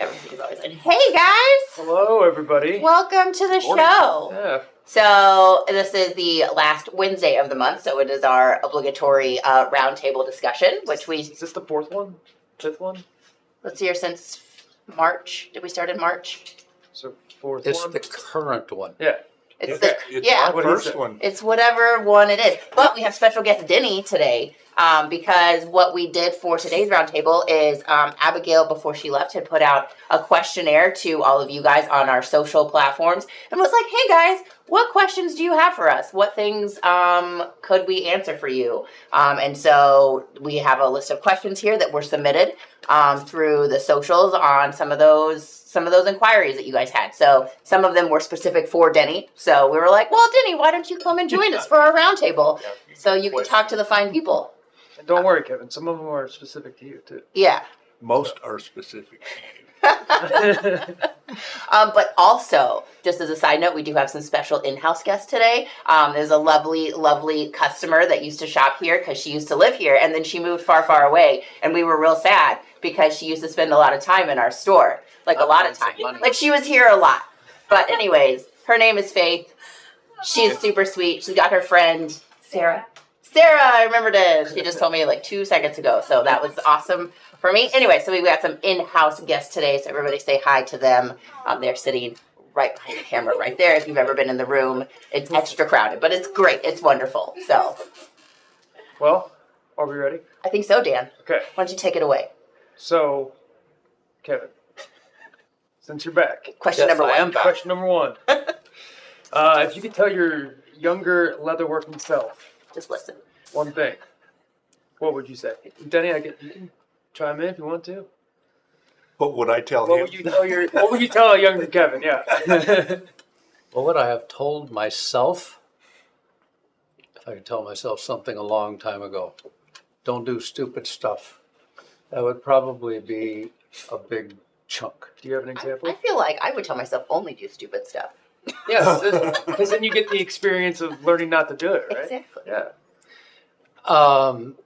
Everything is always in. Hey guys! Hello, everybody. Welcome to the show. Yeah. So this is the last Wednesday of the month, so it is our obligatory roundtable discussion, which we... Is this the fourth one? Fifth one? Let's see here, since March. Did we start in March? So fourth It's one? the current one. Yeah. It's Our first one. It's whatever one it is. But we have special guest Denny today because what we did for today's roundtable is Abigail, before she left, had put out a questionnaire to all of you guys on our social platforms and was like, hey guys, what questions do you have for us? What things could we answer for you? And so we have a list of questions here that were submitted through the socials on some of those inquiries that you guys had. So some of them were specific for Denny. So we were like, well, Denny, why don't you come and join us for our roundtable? So you can talk to the fine people. And don't worry, Kevin. Some of them are specific to you, too. Yeah. Most are specific. But also, just as a side note, we do have some special in-house guests today. There's a lovely, lovely customer that used to shop here because she used to live here, and then she moved far, far away, and we were real sad because she used to spend a lot of time in our store, like a lot of time. Like she was here a lot. But anyways, her name is Faith. She's super sweet. She's got her friend Sarah. I remembered it. She just told me like 2 seconds ago, so that was awesome for me. Anyway, so we got some in-house guests today, so everybody say hi to them. They're sitting right behind the camera right there. If you've ever been in the room, it's extra crowded, but it's great. It's wonderful. So, Well, are we ready? I think so, Dan. Okay. Why don't you take it away? So, Kevin, since you're back, Question Yes, number I one. am back. question number one. If you could tell your younger leatherworking self Just listen. one thing, what would you say? Denny, you can chime in if you want to. What would I tell What him? would you tell a younger Kevin? Yeah. What would I have told myself if I could tell myself something a long time ago? Don't do stupid stuff. That would probably be a big chunk. Do you have an example? I feel like I would tell myself only do stupid stuff. Yeah, because then you get the experience of learning not to do it, right? Exactly. Yeah.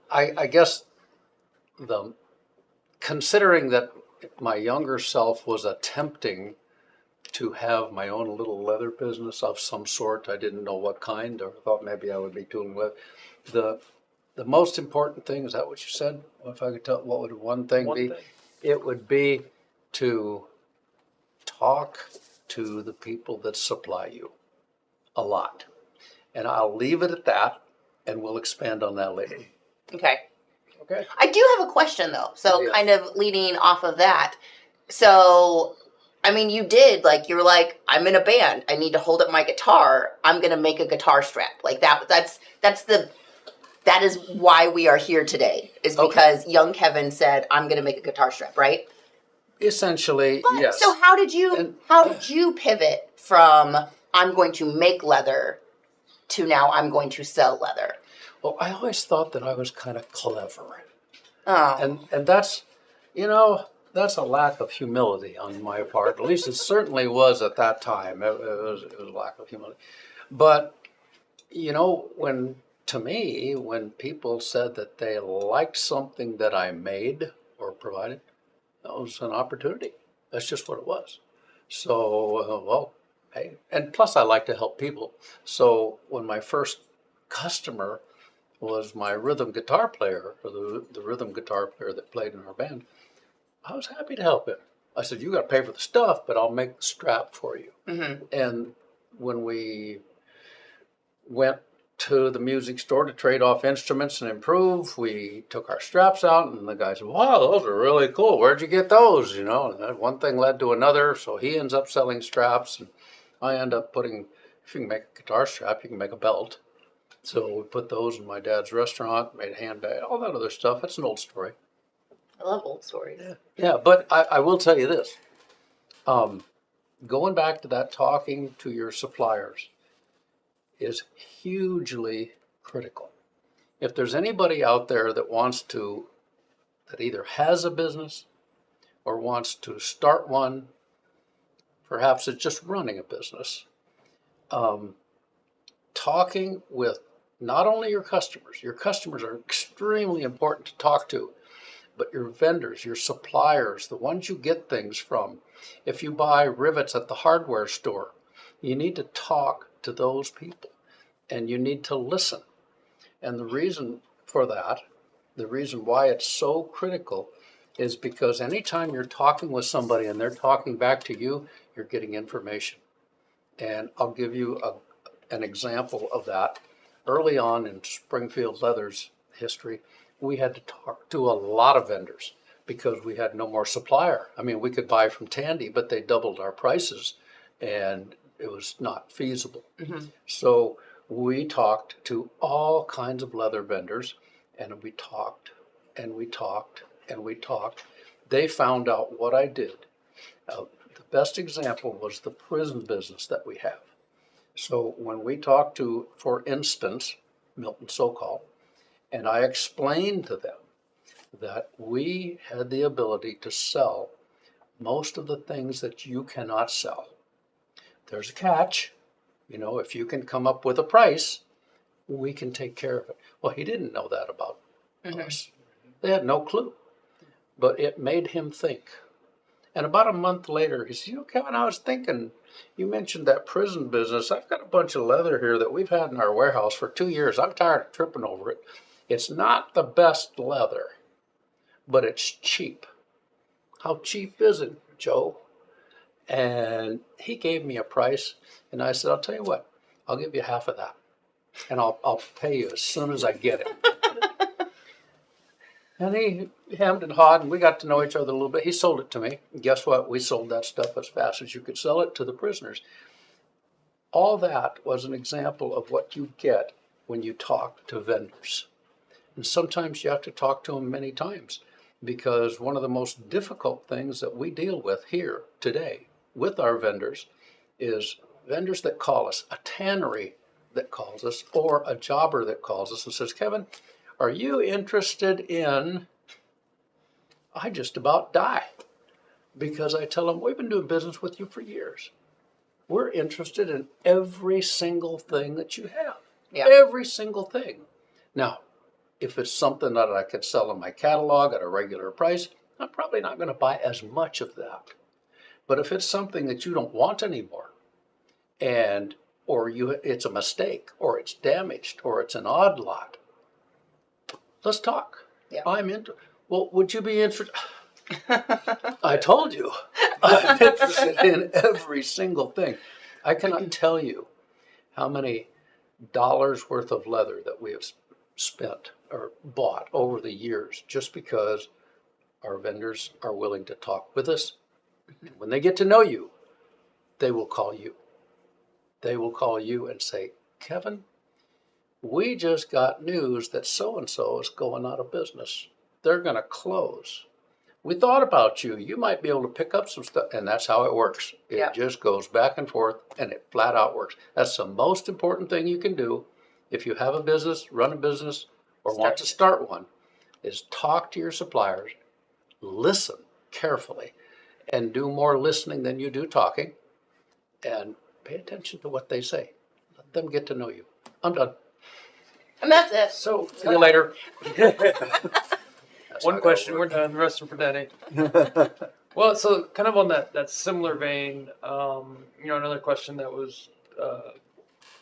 I guess considering that my younger self was attempting to have my own little leather business of some sort, I didn't know what kind, or thought maybe I would be doing with the most important thing. Is that what you said? If I could tell, what would one thing be? It would be to talk to the people that supply you a lot. And I'll leave it at that, and we'll expand on that later. Okay. Okay. I do have a question though. So Yeah. kind of leading off of that. So, I mean, you were like, I'm in a band. I need to hold up my guitar. I'm going to make a guitar strap. Like that is why we are here today, is because young Kevin said, I'm going to make a guitar strap, right? Essentially, But, yes. So how did you pivot from I'm going to make leather to now I'm going to sell leather? Well, I always thought that I was kind of clever. Oh. And that's, that's a lack of humility on my part. At least it certainly was at that time. It was a lack of humility. But, when people said that they liked something that I made or provided, that was an opportunity. That's just what it was. So, hey, and plus I like to help people. So when my first customer was my rhythm guitar player, or the rhythm guitar player that played in our band, I was happy to help him. I said, you got to pay for the stuff, but I'll make the strap for you. Mm-hmm. And when we went to the music store to trade off instruments and improve, we took our straps out, and the guy said, wow, those are really cool. Where'd you get those? And that one thing led to another, so he ends up selling straps, and I end up if you can make a guitar strap, you can make a belt. So we put those in my dad's restaurant, made a handbag, all that other stuff. It's an old story. I love old stories. Yeah, but I will tell you this. Going back to that, talking to your suppliers is hugely critical. If there's anybody out there that that either has a business or wants to start one, perhaps it's just running a business, talking with not only your customers are extremely important to talk to, but your vendors, your suppliers, the ones you get things from. If you buy rivets at the hardware store, you need to talk to those people and you need to listen. And the reason for that, the reason why it's so critical is because anytime you're talking with somebody and they're talking back to you, you're getting information. And I'll give you an example of that. Early on in Springfield Leather's history, we had to talk to a lot of vendors because we had no more supplier. I mean, we could buy from Tandy, but they doubled our prices and it was not feasible. So we talked to all kinds of leather vendors, and we talked and we talked and we talked. They found out what I did. The best example was the prison business that we have. So when we talked to, for instance, Milton Sokol, and I explained to them that we had the ability to sell most of the things that you cannot sell. There's a catch. You know, if you can come up with a price, we can take care of it. Well, he didn't know that about us. They had no clue. But it made him think. And about a month later, he said, you know, Kevin, I was thinking, you mentioned that prison business. I've got a bunch of leather here that we've had in our warehouse for 2 years. I'm tired of tripping over it. It's not the best leather, but it's cheap. How cheap is it, Joe? And he gave me a price, and I said, I'll tell you what, I'll give you half of that, and I'll pay you as soon as I get it. And he hemmed and hawed, and we got to know each other a little bit. He sold it to me. And guess what? We sold that stuff as fast as you could sell it to the prisoners. All that was an example of what you get when you talk to vendors. And sometimes you have to talk to them many times, because one of the most difficult things that we deal with here today with our vendors is vendors that call us, a tannery that calls us, or a jobber that calls us and says, Kevin, are you interested in, I just about die, because I tell them, we've been doing business with you for years. We're interested in every single thing that you have. Yeah. Every single thing. Now, if it's something that I could sell in my catalog at a regular price, I'm probably not going to buy as much of that. But if it's something that you don't want anymore, and or it's a mistake, or it's damaged, or it's an odd lot, let's talk. Yeah. I'm into. Well, would you be interested? I told you, I'm interested in every single thing. I cannot tell you how many dollars worth of leather that we have spent or bought over the years just because our vendors are willing to talk with us. When they get to know you, they will call you. They will call you and say, Kevin, we just got news that so-and-so is going out of business. They're going to close. We thought about you. You might be able to pick up some stuff. And that's how it works. It just goes back and forth, and it flat out works. That's the most important thing you can do if you have a business, run a business, or want to start one, is talk to your suppliers, listen carefully, and do more listening than you do talking, and pay attention to what they say. Let them get to know you. I'm done. And that's it. So, See you later. one question, we're done. The rest are for Denny. Well, so kind of on that similar vein, another question that was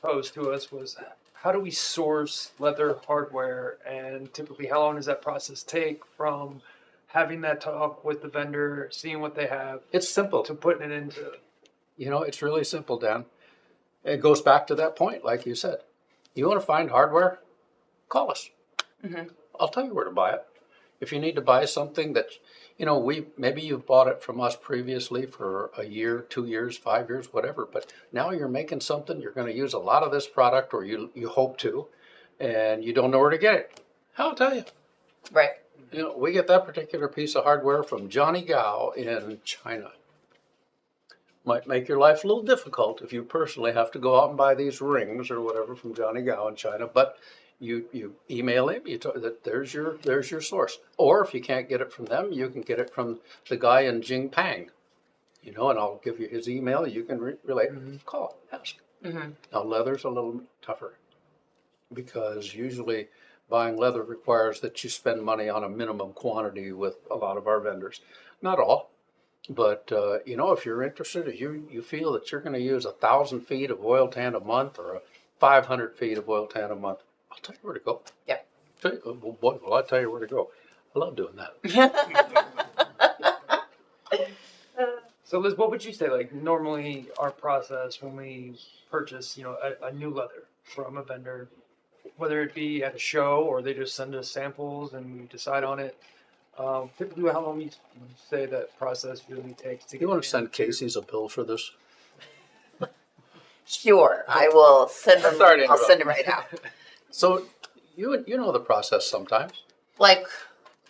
posed to us was, how do we source leather hardware, and typically how long does that process take from having that talk with the vendor, seeing what they have, It's simple. to putting it into? You know, it's really simple, Dan. It goes back to that point, like you said. You want to find hardware? Call us. I'll tell you where to buy it. If you need to buy something that, maybe you've bought it from us previously for a year, 2 years, 5 years, whatever, but now you're making something, you're going to use a lot of this product, or you hope to, and you don't know where to get it. I'll tell you. Right. We get that particular piece of hardware from Johnny Gao in China. Might make your life a little difficult if you personally have to go out and buy these rings or whatever from Johnny Gao in China, but you email him, that there's your source. Or if you can't get it from them, you can get it from the guy in Jingpang, and I'll give you his email. You can relate, call, ask. Now leather's a little tougher, because usually buying leather requires that you spend money on a minimum quantity with a lot of our vendors. Not all, but you know, if you're interested, if you feel that you're going to use 1,000 feet of oil tan a month or 500 feet of oil tan a month, I'll tell you where to go. Yeah. Well, boy, will I tell you where to go. I love doing that. So Liz, what would you say, like, normally our process when we purchase, a new leather from a vendor, whether it be at a show or they just send us samples and we decide on it, typically how long would you say that process really takes to get You want it to send into- Casey's a bill for this? Sure, I will send them. Sorry to I'll send interrupt. them right now. So you know the process sometimes. Like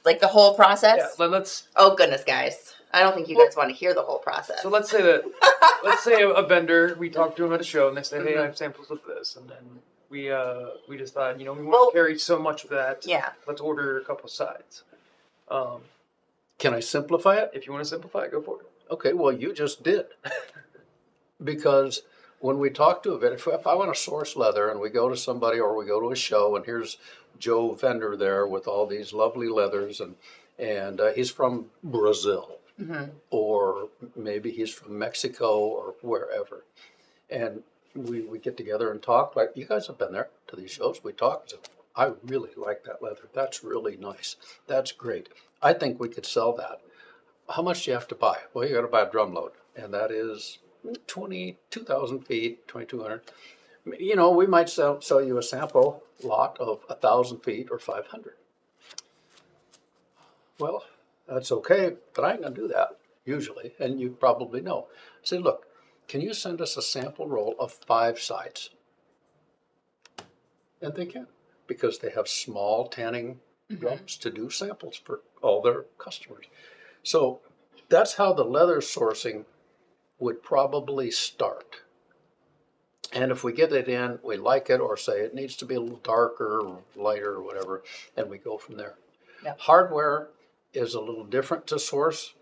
the whole process. Yeah, let's Oh goodness, guys! I don't think you guys want to hear the whole process. So let's say let's say a vendor, we talk to them at a show and they say, hey, I have samples of this. And then we decide, we want Well, to carry so much of that. yeah. Let's order a couple sides. Can I simplify it? If you want to simplify it, go for it. Okay, well, you just did. Because when we talk to a vendor, if I want to source leather and we go to somebody or we go to a show and here's Joe vendor there with all these lovely leathers and he's from Brazil or maybe he's from Mexico or wherever. And we get together and talk like you guys have been there to these shows. We talk. So, I really like that leather. That's really nice. That's great. I think we could sell that. How much do you have to buy? Well, you got to buy a drum load, and that is 22,000 feet, 2,200. You know, we might sell you a sample lot of 1,000 feet or 500. Well, that's okay, but I ain't gonna do that usually, and you probably know. I say, look, can you send us a sample roll of 5 sides? And they can, because they have small tanning drums to do samples for all their customers. So that's how the leather sourcing would probably start. And if we get it in, we like it, or say it needs to be a little darker or lighter or whatever, and we go from there. Yep. Hardware is a little different to source,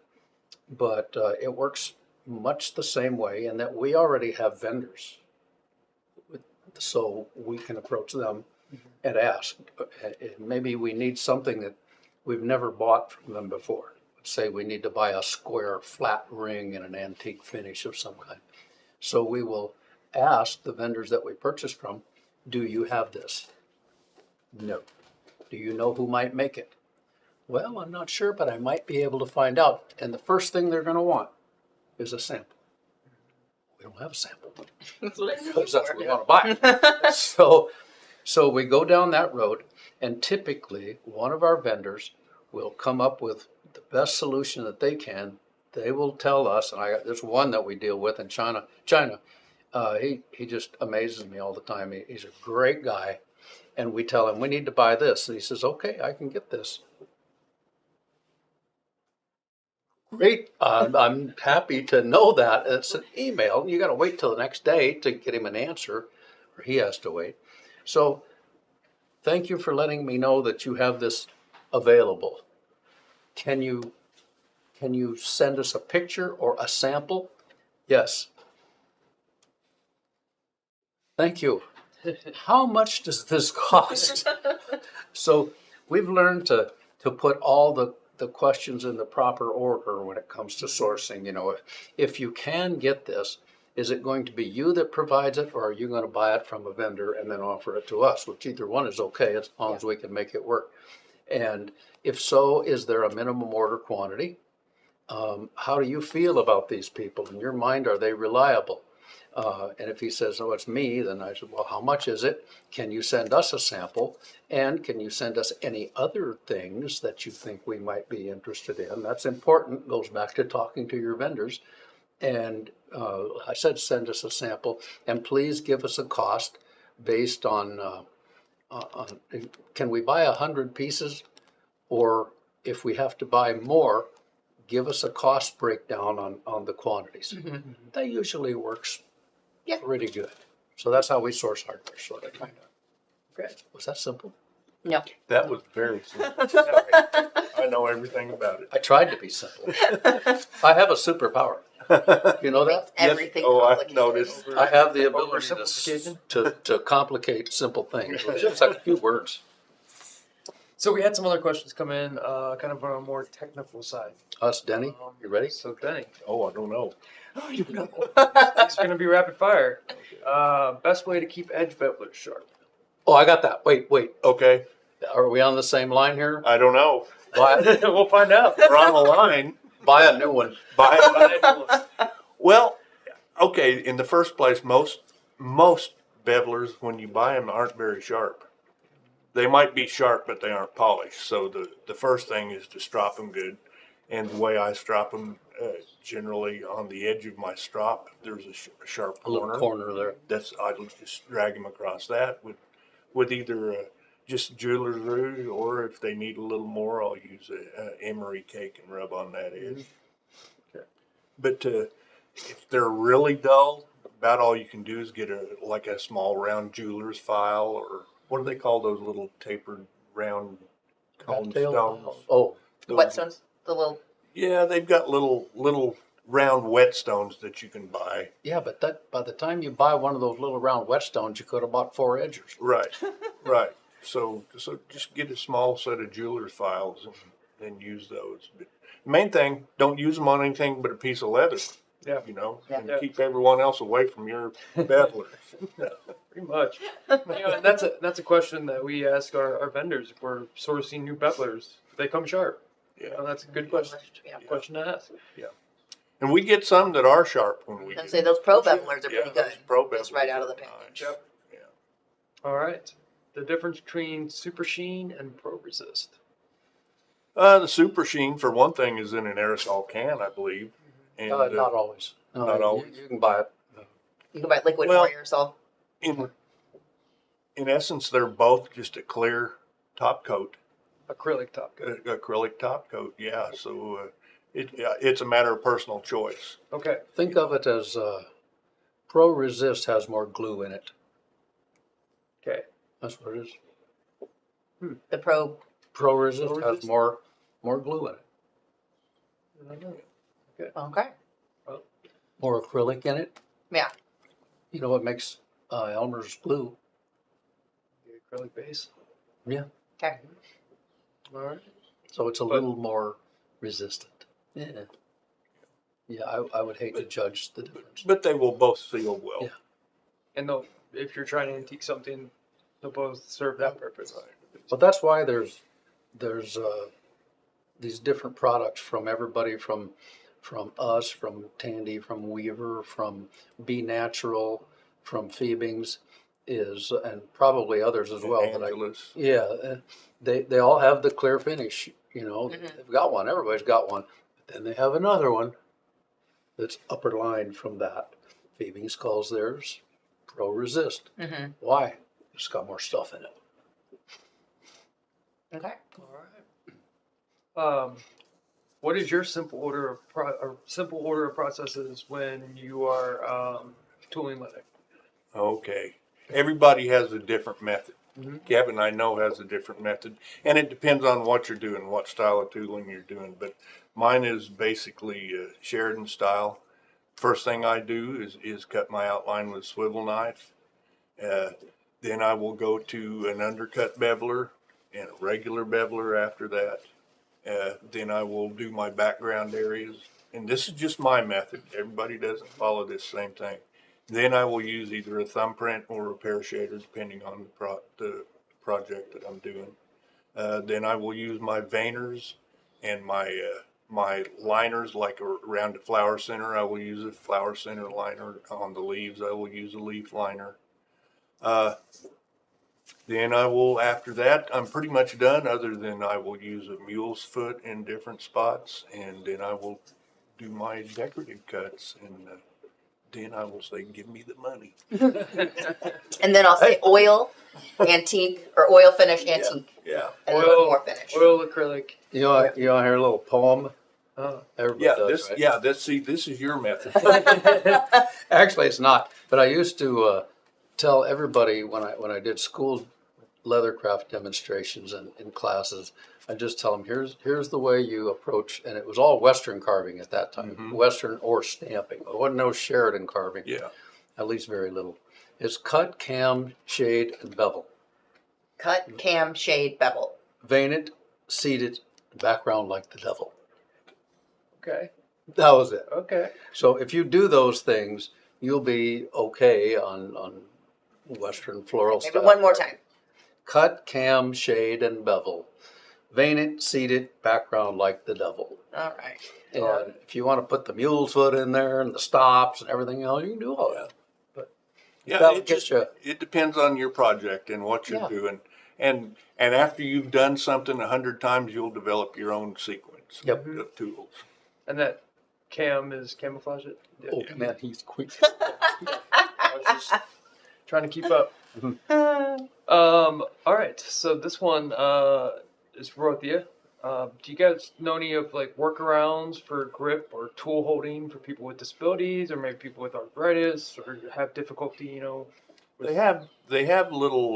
but it works much the same way in that we already have vendors. So we can approach them and ask. Maybe we need something that we've never bought from them before. Let's say we need to buy a square flat ring in an antique finish of some kind. So we will ask the vendors that we purchase from, do you have this? No. Do you know who might make it? Well, I'm not sure, but I might be able to find out. And the first thing they're going to want is a sample. We don't have a sample. That's what I Because that's what we want to buy. So we go down that road, and typically one of our vendors will come up with the best solution that they can. They will tell us, and there's one that we deal with in China. He just amazes me all the time. He's a great guy, and we tell him we need to buy this, and he says, "Okay, I can get this." Great. I'm happy to know that. It's an email. You got to wait till the next day to get him an answer, or he has to wait. So thank you for letting me know that you have this available. Can you send us a picture or a sample? Yes. Thank you. How much does this cost? So we've learned to put all the questions in the proper order when it comes to sourcing. You know, if you can get this, is it going to be you that provides it, or are you going to buy it from a vendor and then offer it to us? Which either one is okay, as long as we can make it work. And if so, is there a minimum order quantity? How do you feel about these people? In your mind, are they reliable? And if he says, "Oh, it's me," then I said, "Well, how much is it? Can you send us a sample? And can you send us any other things that you think we might be interested in?" That's important. Goes back to talking to your vendors. And I said, send us a sample, and please give us a cost based on can we buy 100 pieces, or if we have to buy more, give us a cost breakdown on the quantities. That usually works pretty good. So that's how we source hardware, sort of, kind of. Great. Was that simple? No. That was very simple. I know everything about it. I tried to be simple. I have a superpower. You know that? Everything. Oh, I complicated. noticed. I have the ability Oversimplification? to complicate simple things. It's just like a few words. So we had some other questions come in, kind of on a more technical side. Us, Denny, you ready? So Denny, Oh, I don't know. it's going to be rapid fire. Best way to keep edge bevelers sharp. Oh, I got that. Wait. Okay, Are we on the same line here? I don't know. We'll find out. We're on the line. Buy a new one. Well, okay. In the first place, most bevelers, when you buy them, aren't very sharp. They might be sharp, but they aren't polished. So the first thing is to strop them good. And the way I strop them, generally on the edge of my strop, there's a sharp A little corner there. I'll just drag them across that with either just jeweler's rouge, or if they need a little more, I'll use a emery cake and rub on that edge. Okay. But if they're really dull, about all you can do is get a small round jeweler's file, or what do they call those little tapered round cone Tail? stones? Oh, Those- Whetstones, the little. Yeah, they've got little round whetstones that you can buy. yeah, but that by the time you buy one of those little round whetstones, you could have bought 4 edgers. Right, right. So just get a small set of jeweler's files and use those. But the main thing, don't use them on anything but a piece of leather. Yeah. You know, Yeah. and keep everyone else away from your bevelers. Pretty much. And that's a question that we ask our vendors if we're sourcing new bevelers. Do they come sharp? Yeah. That's a good question. Yeah. Question to ask. And we get some that are sharp when we I'd do. say those pro bevelers are Yeah, pretty those good. pro Just right bevelers out of the are package. nice. Yep. All right. The difference between Super Sheen and Pro Resist. The Super Sheen, for one thing, is in an aerosol can, I believe. And Not always. No, not you- always. You can buy it. You can buy liquid Well- or aerosol. in essence, they're both just a clear top coat. Acrylic top coat. Acrylic top coat, yeah. So it's a matter of personal choice. Okay. Think of it as Pro Resist has more glue in it. Okay. That's what it is. The pro. Pro Resist Pro has Resist? more glue in it. Okay. More acrylic in it. Yeah. You know what makes Elmer's glue? The acrylic base. Yeah. Okay. All right. So it's a But- little more resistant. Yeah. Yeah, I would hate to judge the difference. But they will both seal well. Yeah. And if you're trying to antique something, they'll both serve that purpose. But that's why there's these different products from everybody from us, from Tandy, from Weaver, from Be Natural, from Phoebings, and probably others as well. That Angelus. they all have the clear finish. You know, they've got one. Everybody's got one. But then they have another one that's upper line from that. Phoebings calls theirs Pro Resist. Mm-hmm. Why? It's got more stuff in it. Okay. All right. What is your simple order of processes when you are tooling leather? Okay. Everybody has a different method. Mhm. Kevin, I know, has a different method. And it depends on what you're doing, what style of tooling you're doing. But mine is basically Sheridan style. First thing I do is cut my outline with a swivel knife. Then I will go to an undercut beveler and a regular beveler after that. Then I will do my background areas. And this is just my method. Everybody doesn't follow this same thing. Then I will use either a thumbprint or a pear shader, depending on the project that I'm doing. Then I will use my veiners and my liners, like around the flower center. I will use a flower center liner. On the leaves, I will use a leaf liner. Then I will, after that, I'm pretty much done, other than I will use a mule's foot in different spots, and then I will do my decorative cuts, and then I will say, give me the money. And then I'll say oil, antique, or oil finish, antique, Yeah. and then Oil- more finish. Oil acrylic. You want to hear a little poem? Uh, Everybody Yeah, does, right? this is your method. Actually, it's not. But I used to tell everybody when I did school leathercraft demonstrations and in classes, I just tell them, here's the way you approach, and it was all Western carving at that time, Mhm. Western or stamping. There wasn't no Sheridan carving, Yeah. at least very little. It's cut, cam, shade, and bevel. Cut, cam, shade, bevel. vein it, seed it, background like the devil. Okay. That was it. Okay. So if you do those things, you'll be okay on Western floral Maybe style. one more time. Cut, cam, shade, and bevel. Vein it, seed it, background like the devil. All right. And if you want to put the mule's foot in there and the stops and everything else, you can do all that. Yeah, That'll it get just, you- it depends on your project and what you're Yeah. doing. And after you've done something 100 times, you'll develop your own sequence Yep. of tools. And that cam is camouflage it? Yeah. Oh man, he's quick. I was just trying to keep up. All right. So this one is for both of you. Do you guys know any of like workarounds for grip or tool holding for people with disabilities, or maybe people with arthritis, or have difficulty? You know, They have little,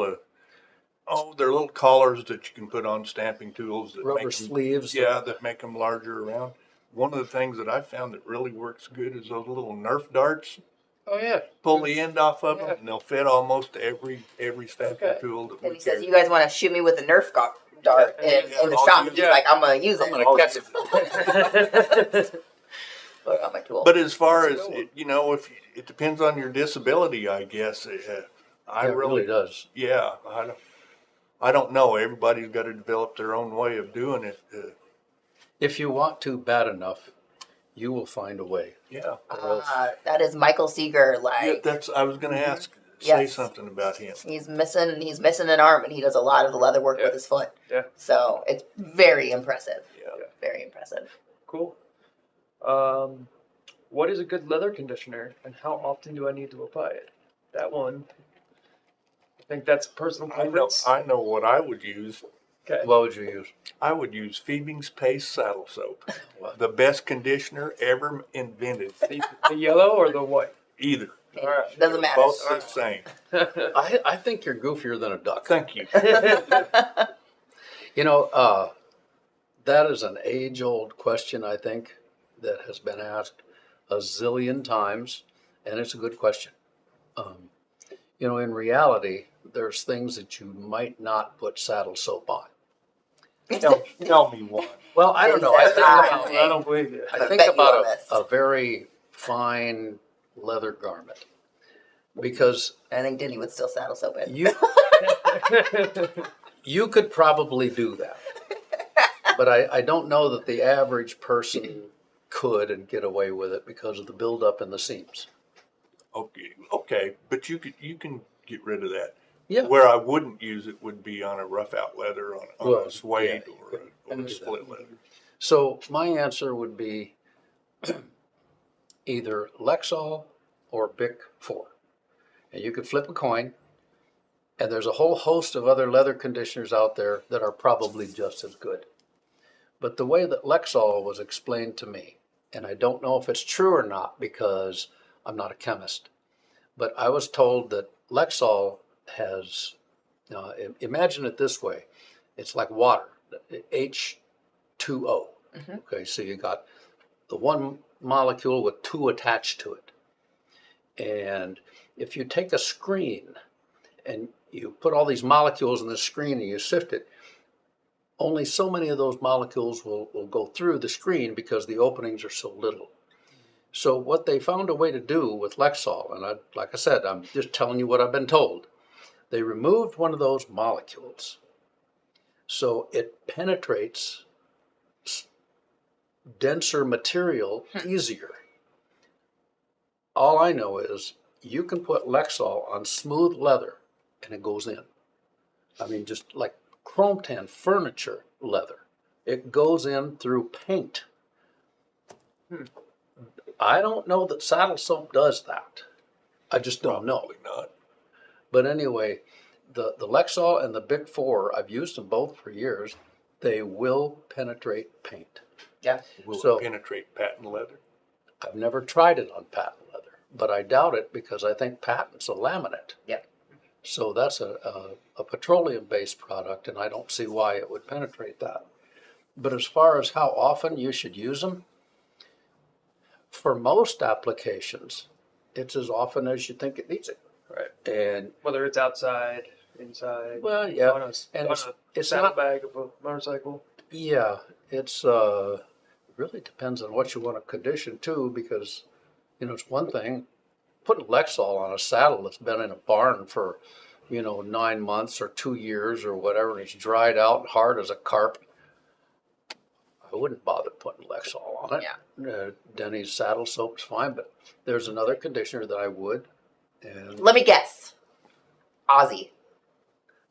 they're little collars that you can put on stamping tools that Rubber make them, sleeves. yeah, that make them larger around. One of the things that I found that really works good is those little Nerf darts. oh yeah, Pull the end off of them, Yeah. and they'll fit almost every stamping Okay. tool that And we he says, carry. "You guys want to shoot me with a Nerf dart in the I'll shop?" use And he's it. like, "I'm gonna use it. I'm gonna I'll catch use it. Put it on my tool." But as far That's as a good one. if it depends on your disability, I guess. I It really does. yeah. I don't know. Everybody's got to develop their own way of doing it. If you want to bad enough, you will find a way. Yeah. That is Michael Seeger. Like Yeah, that's. I was going to say Yes. something about him. he's missing an arm, and he does a lot of the leather work Yeah. with his foot. Yeah. So it's very impressive. Yeah. Very impressive. cool. What is a good leather conditioner, and how often do I need to apply it? That one. I think that's personal preference. I know what I would use. Okay. What would you use? I would use Phoebe's Paste Saddle Soap, What? the best conditioner ever invented. The yellow or the white? Either. All right. Doesn't matter. Both the same. I think you're goofier than a duck. Thank you. You know, that is an age-old question, I think, that has been asked a zillion times, and it's a good question. In reality, there's things that you might not put saddle soap on. Tell me one. Well, I don't know. I don't believe you. I I think bet you about on this. a very fine leather garment, because I think Denny would still saddle soap it. you could probably do that, but I don't know that the average person could and get away with it because of the buildup in the seams. Okay, but you can get rid of that. Yeah. Where I wouldn't use it would be on a rough out leather, on Well, a suede yeah, or can a do split that. leather. So my answer would be either Lexol or Bic 4. And you could flip a coin, and there's a whole host of other leather conditioners out there that are probably just as good. But the way that Lexol was explained to me, and I don't know if it's true or not because I'm not a chemist, but I was told that Lexol has, imagine it this way, it's like water, H2O. Okay, so you got the one molecule with two attached to it. And if you take a screen and you put all these molecules in the screen and you sift it, only so many of those molecules will go through the screen because the openings are so little. So what they found a way to do with Lexol, and like I said, I'm just telling you what I've been told, they removed one of those molecules so it penetrates denser material easier. All I know is you can put Lexol on smooth leather and it goes in. I mean, just like chrome tan furniture leather. It goes in through paint. I don't know that saddle soap does that. I just don't know. Probably not. But anyway, the Lexol and the Bic 4, I've used them both for years. They will penetrate paint. Yeah. Will So- it penetrate patent leather? I've never tried it on patent leather, but I doubt it because I think patent's a laminate. Yep. So that's a petroleum-based product, and I don't see why it would penetrate that. But as far as how often you should use them, for most applications, it's as often as you think it needs it. Right. And Whether it's outside. inside. Well, yeah, On a, and on it's- a it's not- saddlebag of a motorcycle. Yeah, it's really depends on what you want to condition too, because it's one thing putting Lexol on a saddle that's been in a barn for 9 months or 2 years or whatever, and it's dried out and hard as a carp. I wouldn't bother putting Lexol on it. Yeah. Denny's saddle soap's fine, but there's another conditioner that I would. And Let me guess. Aussie.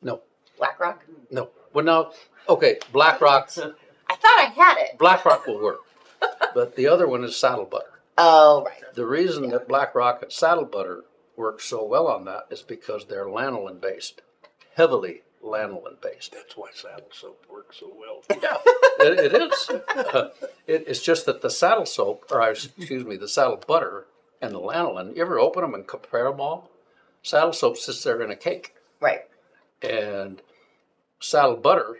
no, BlackRock. no. Well, now, okay, BlackRock I thought I had it. will work, but the other one is saddle butter. Oh, right. The reason that BlackRock and saddle butter work so well on that is because they're lanolin based, heavily lanolin based. That's why saddle soap works so well. Yeah, it is. It's just that the saddle soap, the saddle butter and the lanolin, you ever open them and compare them all? Saddle soap sits there in a cake, Right. and saddle butter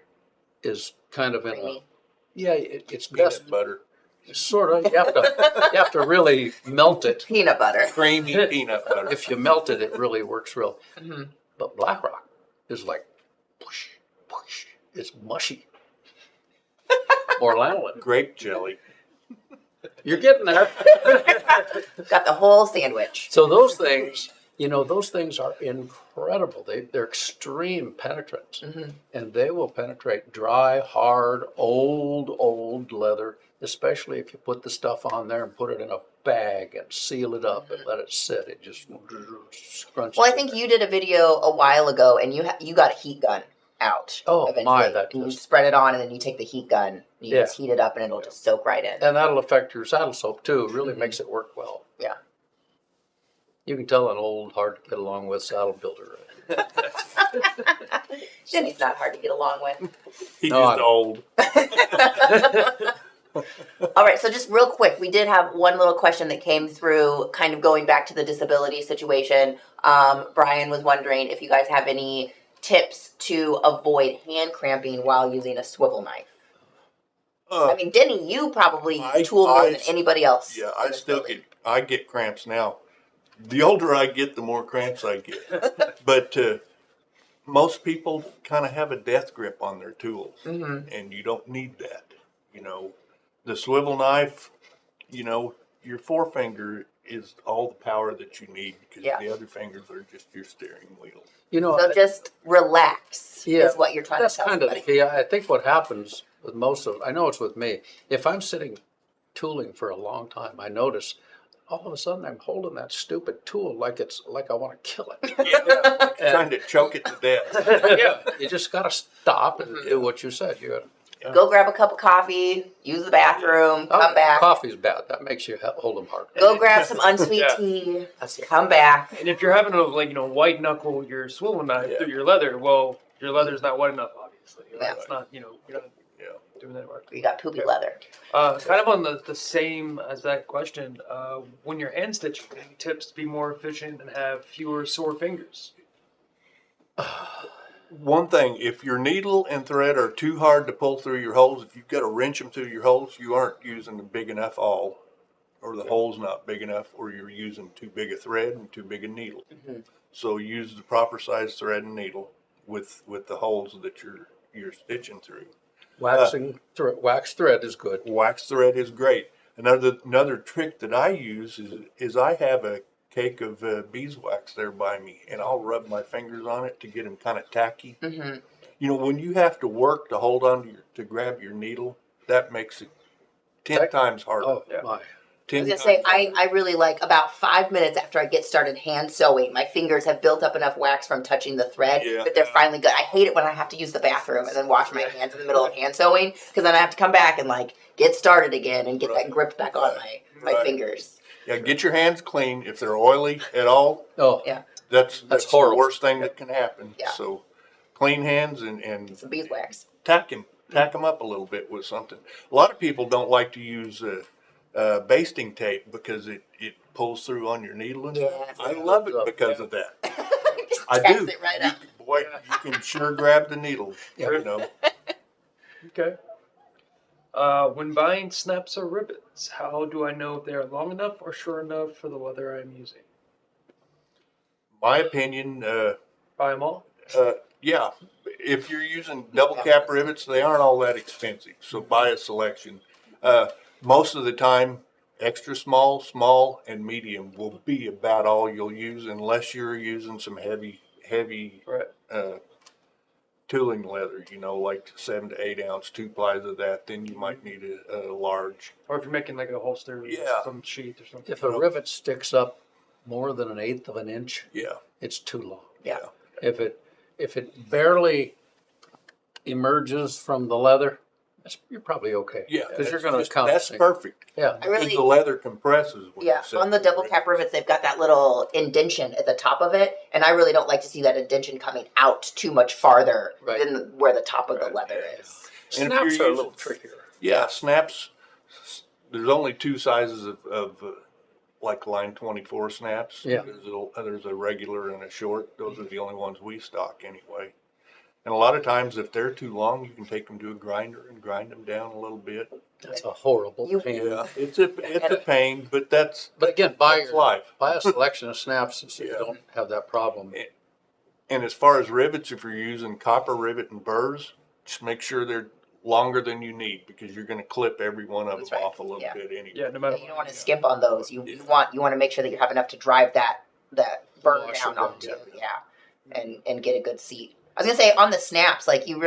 is kind of in a, Creamy. yeah, it's best, Peanut butter. sort of, you have to really melt it. Peanut butter. Creamy peanut butter. If you melt it, it really works real. Mhm. But BlackRock is like, push, push. It's mushy. Or lanolin. Grape jelly. You're getting there. Got the whole sandwich. So those things, those things are incredible. They're extreme penetrants. Mhm. And they will penetrate dry, hard, old leather, especially if you put the stuff on there and put it in a bag and seal it up and let it sit. It just scrunches. Well, I think you did a video a while ago, and you got a heat gun out. Oh, my, eventually. that And you just- spread it on, and then you take the heat gun, and you Yeah. just heat it up, and it'll just soak right in. And that'll affect your saddle soap too. It really makes it work well. Yeah. You can tell an old, hard to get along with saddle builder. Denny's not hard to get along with. He's No, just I'm- old. All right, so just real quick, we did have one little question that came through, kind of going back to the disability situation. Brian was wondering if you guys have any tips to avoid hand cramping while using a swivel knife. I mean, Denny, you probably tool more than anybody else. Yeah, in I this still building. I get cramps now. The older I get, the more cramps I get. But most people kind of have a death grip on their tools, and you don't need that. The swivel knife, your forefinger is all the power that you need because Yeah. the other fingers are just your steering wheel. So just relax Yeah, is what you're trying that's to tell kind of somebody. the key. I think what happens with I know it's with me, if I'm sitting tooling for a long time, I notice all of a sudden I'm holding that stupid tool like I want to kill it. Trying to choke it to death. Yeah, you just got to stop and do what you said. You got to. Go grab a cup of coffee, use the bathroom, come back. Coffee's bad. That makes you hold them hard. Go grab some unsweet Yeah. tea, That's it. come back. And if you're having to white knuckle your swivel knife through your leather, well, your leather's not wet enough, obviously. Yeah. It's not, you're not Yeah. doing that work. You got poopy leather. Kind of on the same as that question, when you're hand stitching, any tips to be more efficient and have fewer sore fingers? One thing, if your needle and thread are too hard to pull through your holes, if you've got to wrench them through your holes, you aren't using a big enough awl, or the hole's not big enough, or you're using too big a thread and too big a needle. So use the proper size thread and needle with the holes that you're stitching through. Wax thread is good. Wax thread is great. Another trick that I use is I have a cake of beeswax there by me, and I'll rub my fingers on it to get them kind of tacky. When you have to work to hold on to grab your needle, that makes it 10 times harder. Oh Yeah. my! I 10 was gonna say, times harder. I really like about 5 minutes after I get started hand sewing, my fingers have built up enough wax from touching the thread Yeah. that they're finally good. I hate it when I have to use the bathroom and then wash my hands in the middle of hand sewing, because then I have to come back and get started again and get that grip back on my Right. fingers. Yeah, get your hands clean. If they're oily at all, Oh, Yeah. that's the horrible. worst thing that can happen. Yeah. So clean hands and Some beeswax. tack them up a little bit with something. A lot of people don't like to use basting tape because it pulls through on your needle and stuff. Yes. I love it because of that. I Tacks do. it right up. Boy, you can sure grab the needle. Okay. When buying snaps or ribbons, how do I know if they are long enough or short enough for the leather I'm using? My opinion, Buy them all? Yeah, if you're using double cap rivets, they aren't all that expensive, so buy a selection. Most of the time, extra small, small, and medium will be about all you'll use unless you're using some heavy, Right. tooling leather, like 7 to 8 ounce, 2 plies of that, then you might need a large. Or if you're making like a holster, with Yeah. some sheath or something. If a rivet sticks up more than 1/8 of an inch, Yeah, it's too long. Yeah. If it barely emerges from the leather, you're probably okay. yeah. Because you're that's going to just- count. That's perfect. Yeah. I really- Because the leather compresses. when Yeah, you set on the double cap rivets, they've got that little indention at the top of it, and I really don't like to see that indention coming out too much farther Right. than where the top of the leather is. And if Snaps you're are a using- little trickier. Yeah, snaps. There's only two sizes of like line 24 snaps. Yeah. There's a regular and a short. Those are the only ones we stock anyway. And a lot of times, if they're too long, you can take them to a grinder and grind them down a little bit. That's a horrible You- pain. Yeah, it's a pain, but that's But again, that's life. buy a selection of snaps so you Yeah. don't have that problem. And as far as rivets, if you're using copper rivet and burrs, just make sure they're longer than you need because you're going to clip every one of That's them right. off a little Yeah. bit anyway. Yeah, no matter You don't what. want to skimp on those. You Yeah. want to make sure that you have enough to drive that burn Wash down it down, onto, and get a good seat. I was gonna say on the snaps, like you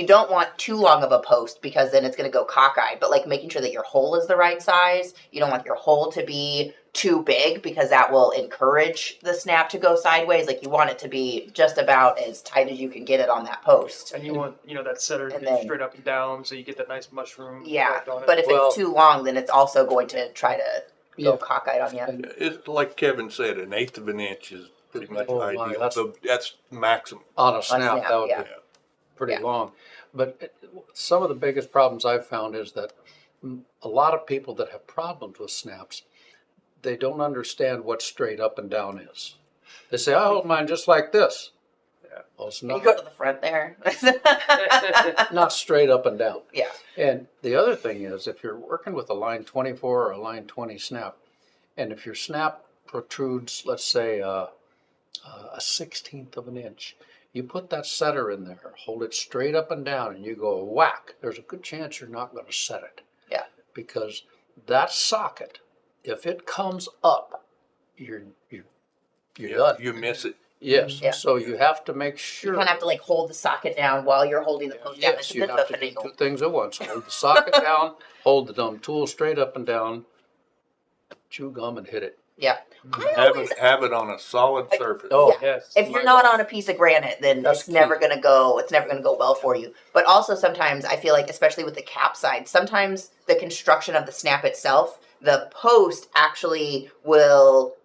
don't want too long of a post because then it's gonna go cockeyed. But like making sure that your hole is the right size. You don't want your hole to be too big because that will encourage the snap to go sideways. Like you want it to be just about as tight as you can get it on that post. And you want, that setter to And be then- straight up and down so you get that nice mushroom Yeah, effect on it. but if Well- it's too long, then it's also going to try to go Yeah. cockeyed on you. It's like Kevin said, 1/8 of an inch is pretty much Oh, my, ideal. that's- So that's maximum. On a snap, snap, that would yeah. be pretty Yeah. long. But some of the biggest problems I've found is that a lot of people that have problems with snaps, they don't understand what straight up and down is. They say, I hold mine just like this. Yeah. Well, it's You not, go to the front there. not straight up and down. Yeah. And the other thing is, if you're working with a line 24 or a line 20 snap, and if your snap protrudes, let's say, a 1/16 of an inch, you put that setter in there, hold it straight up and down, and you go whack, there's a good chance you're not going to set it. Yeah. Because that socket, if it comes up, you're done. You miss it. Yes. Yeah. So you have to make You sure. kind of have to like hold the socket down while you're holding the post down. Yes, It's a you bit have of to a do finagle. two things at once. Hold the socket down, hold the dumb tool straight up and down, chew gum and hit it. Yeah. Have it on a solid surface. Oh, Yeah. Yes. If you're not on a piece of granite, then That's it's never key. gonna go. It's never gonna go well for you. But also sometimes I feel like, especially with the cap side, sometimes the construction of the snap itself, the post actually will.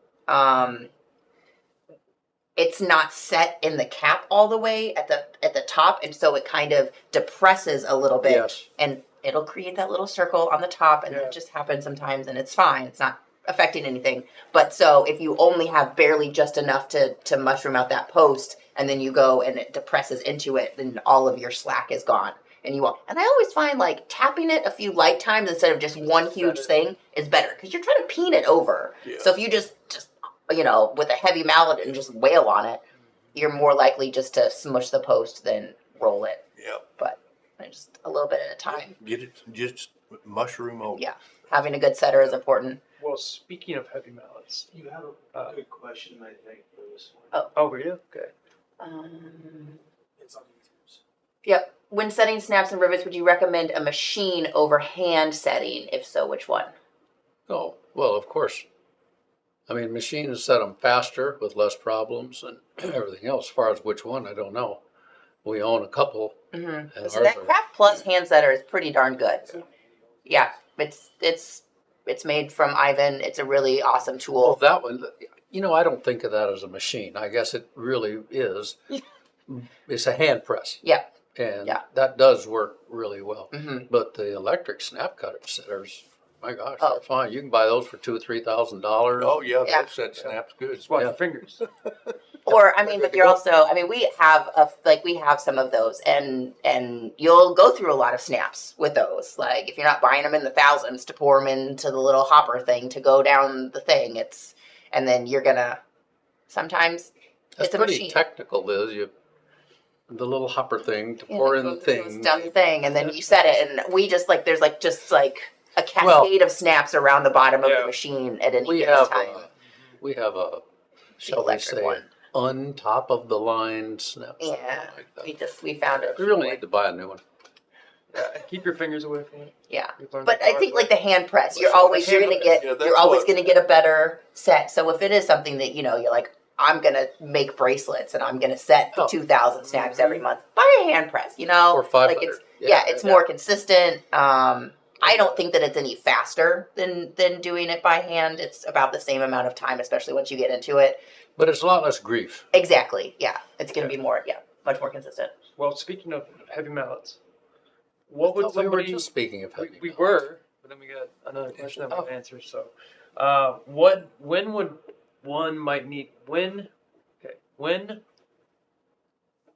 It's not set in the cap all the way at the top, and so it kind of depresses a little bit, yes. and it'll create that little circle on the top, and Yeah. that just happens sometimes, and it's fine. It's not affecting anything. But so if you only have barely just enough to mushroom out that post, and then you go and it depresses into it, then all of your slack is gone. And you won't. And I always find like tapping it a few light times instead of just one huge thing is better because you're trying to peen it over. Yeah. So if you just with a heavy mallet and just wail on it, you're more likely just to smush the post than roll it. Yeah. But just a little bit at a time. Get it just mushroom over. Yeah. Having a good setter is important. Well, speaking of heavy mallets. You have a good question, I think, for this one. Oh, were you? Okay. It's on YouTube's. Yep. When setting snaps and rivets, would you recommend a machine over hand setting? If so, which one? Oh, well, of course. I mean, machines set them faster with less problems and everything else. As far as which one, I don't know. We own a couple. Mm-hmm. And So ours that are- Craft Plus hand setter is pretty darn good. Yeah, it's made from Ivan. It's a really awesome Well, tool. that one, I don't think of that as a machine. I guess it really is. It's a hand press. Yeah. And Yeah. that does work really well. Mm-hmm. But the electric snap cutter setters, my gosh, Oh. they're fine. You can buy those for $2,000 or $3,000. Oh yeah, Yeah. that set snaps good. Just watch Yeah. your fingers. Or but you're also. We have some of those, and you'll go through a lot of snaps with those. Like if you're not buying them in the thousands to pour them into the little hopper thing to go down the thing, and then you're gonna sometimes That's It's a pretty machine. technical, Liz. The little hopper thing to Yeah, pour it in the goes into this thing. dumb thing, and then you set it, and we just like there's like just like a cascade of snaps around the bottom of the Yeah. machine at any We given have time. we have a, shall we electric say, one. on top of the line snap. Yeah, Like that. we found it. We really need to buy a new one. Yeah, and keep your fingers away from it. Yeah, We've learned but that the I hard think way. like the hand press, you're Sure, the always hand you're gonna press, get yeah, that's you're always what- gonna get a better set. So if it is something that you're like, I'm gonna make bracelets and I'm gonna set Oh. 2,000 snaps every month, buy a hand press. Or 500. like it's more consistent. I don't think that it's any faster than doing it by hand. It's about the same amount of time, especially once you get into it. But it's a lot less grief. Exactly. Yeah, it's gonna be much more consistent. Well, speaking of heavy mallets, what would I thought we were somebody? just speaking of heavy we metals. were, but then we got another question that we Oh. can answer. So, when would one might need when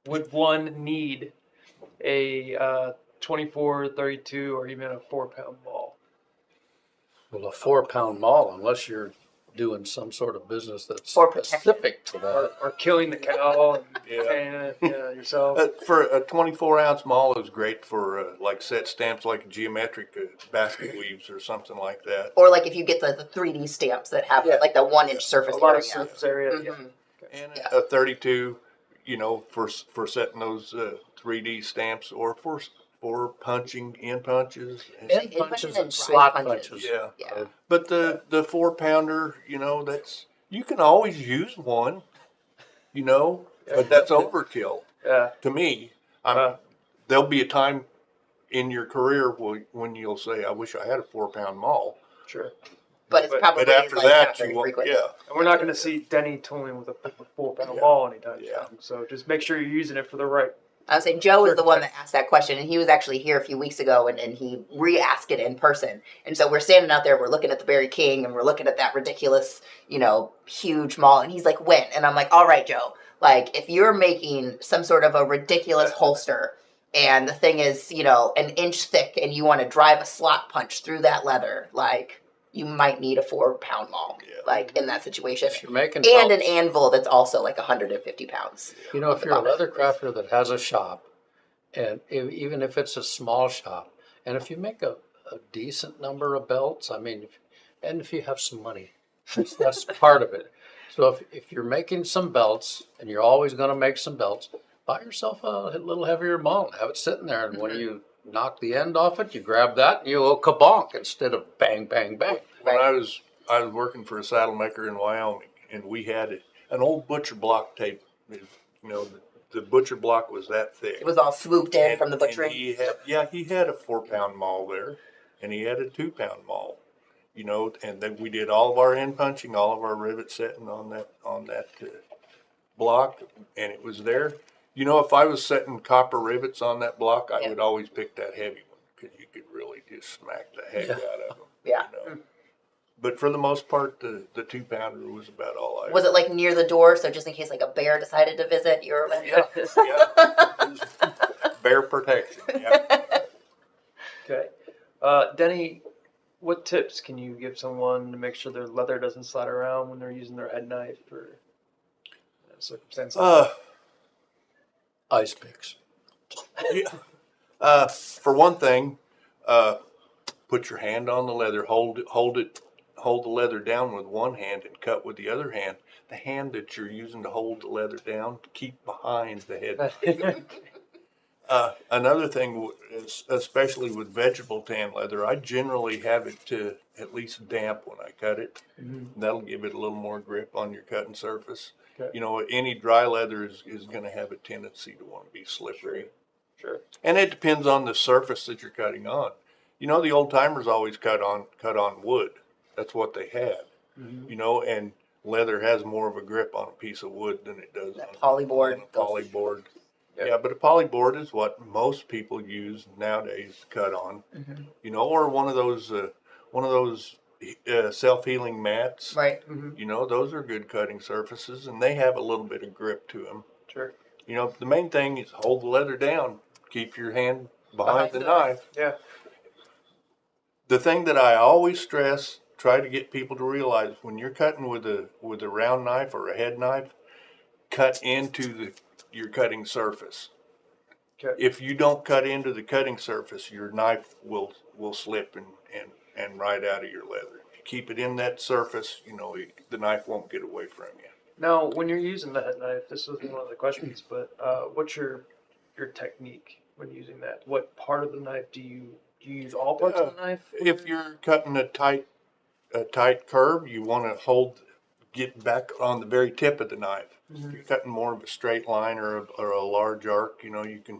would one need a 24, 32, or even a 4-pound ball? Well, a 4-pound maul, unless you're doing some sort of business that's For protection. specific to that. Or killing the cow and Yeah. paying it yourself. For a 24-ounce maul is great for like set stamps, like geometric basket weaves or something like that. Or like if you get the 3D stamps that have like the 1-inch surface A lot area. of surface area. Yeah. Mhm. And Yeah. a 32, for setting those 3D stamps, or for punching in punches. End End punches punches and and slot dry punches. punches. Yeah. Yeah. But the 4-pounder, that's, you can always use one, but that's overkill Yeah. to me. Uh, There'll be a time in your career when you'll say, I wish I had a 4-pound maul. Sure. But it's probably But after like that, not very you won't, frequent. yeah. And we're not going to see Denny tooling with a 4-pound Yeah. ball anytime Yeah. soon. So just make sure you're using it for the right. I was saying Joe is the one that asked that question, and he was actually here a few weeks ago, and he re-asked it in person. And so we're standing out there, we're looking at the Berry King, and we're looking at that ridiculous, huge mall, and he's like, when? And I'm like, all right, Joe, like, if you're making some sort of a ridiculous holster, and the thing is, an inch thick, and you want to drive a slot punch through that leather, like, you might need a 4-pound maul, Yeah. like, in that situation. If you're making And an belts, anvil that's also like 150 pounds. if you're a leather crafter that has a shop, and even if it's a small shop, and if you make a decent number of belts, and if you have some money, that's part of it. So if you're making some belts, and you're always going to make some belts, buy yourself a little heavier maul and have it sitting there, and when you knock the end off it, you grab that and you go kabonk instead of bang, bang, bang. When I was working for a saddle maker in Wyoming, and we had an old butcher block table. The butcher block was that thick. It was all swooped in from the And butchering. he had a 4-pound maul there, and he had a 2-pound maul. And then we did all of our end punching, all of our rivet setting on that block, and it was there. If I was setting copper rivets on that block, I Yeah. would always pick that heavy one, because you could really just smack the heck out of them. Yeah. But for the most part, the 2-pounder was about all I. Was it like near the door, so just in case like a bear decided to visit, you were Yeah, it was bear protection. Yeah. Okay. Denny, what tips can you give someone to make sure their leather doesn't slide around when they're using their head knife or circumstances? Ice picks. Yeah. For one thing, put your hand on the leather. Hold the leather down with one hand and cut with the other hand. The hand that you're using to hold the leather down, keep behind the head. Another thing is, especially with vegetable tan leather, I generally have it to at least damp when I cut it. That'll give it a little more grip on your cutting surface. Okay. Any dry leather is going to have a tendency to want to be slippery. Sure. And it depends on the surface that you're cutting on. The old timers always cut on wood. That's what they had. And leather has more of a grip on a piece of wood than it does that on polyboard. a polyboard. Yeah. Yeah, but a polyboard is what most people use nowadays to cut on. Or one of those self-healing mats. Right. Those are good cutting surfaces, and they have a little bit of grip to them. Sure. The main thing is hold the leather down. Keep your hand behind the knife. Yeah. The thing that I always stress, try to get people to realize, when you're cutting with a round knife or a head knife, cut into your cutting surface. Okay. If you don't cut into the cutting surface, your knife will slip and right out of your leather. If you keep it in that surface, the knife won't get away from you. Now, when you're using that knife, this was one of the questions, but what's your technique when using that? What part of the knife do you use all parts of the knife? If you're cutting a tight curve, you want to get back on the very tip of the knife. If you're cutting more of a straight line or a large arc, you can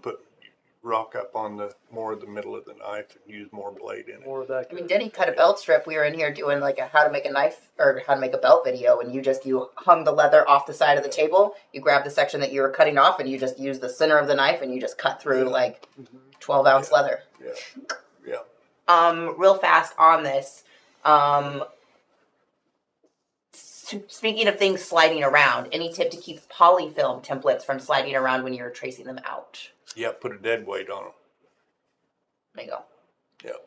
rock up on more of the middle of the knife and use more blade in it. More of that. I mean, Denny cut a belt strip. We were in here doing like a how to make a knife or how to make a belt video, and you hung the leather off the side of the table. You grabbed the section that you were cutting off, and you just used the center of the knife, and you just cut through like 12-ounce leather. Yeah. Real fast on this. Speaking of things sliding around, any tip to keep polyfilm templates from sliding around when you're tracing them out? Yeah, put a dead weight on them. There you go. Yeah.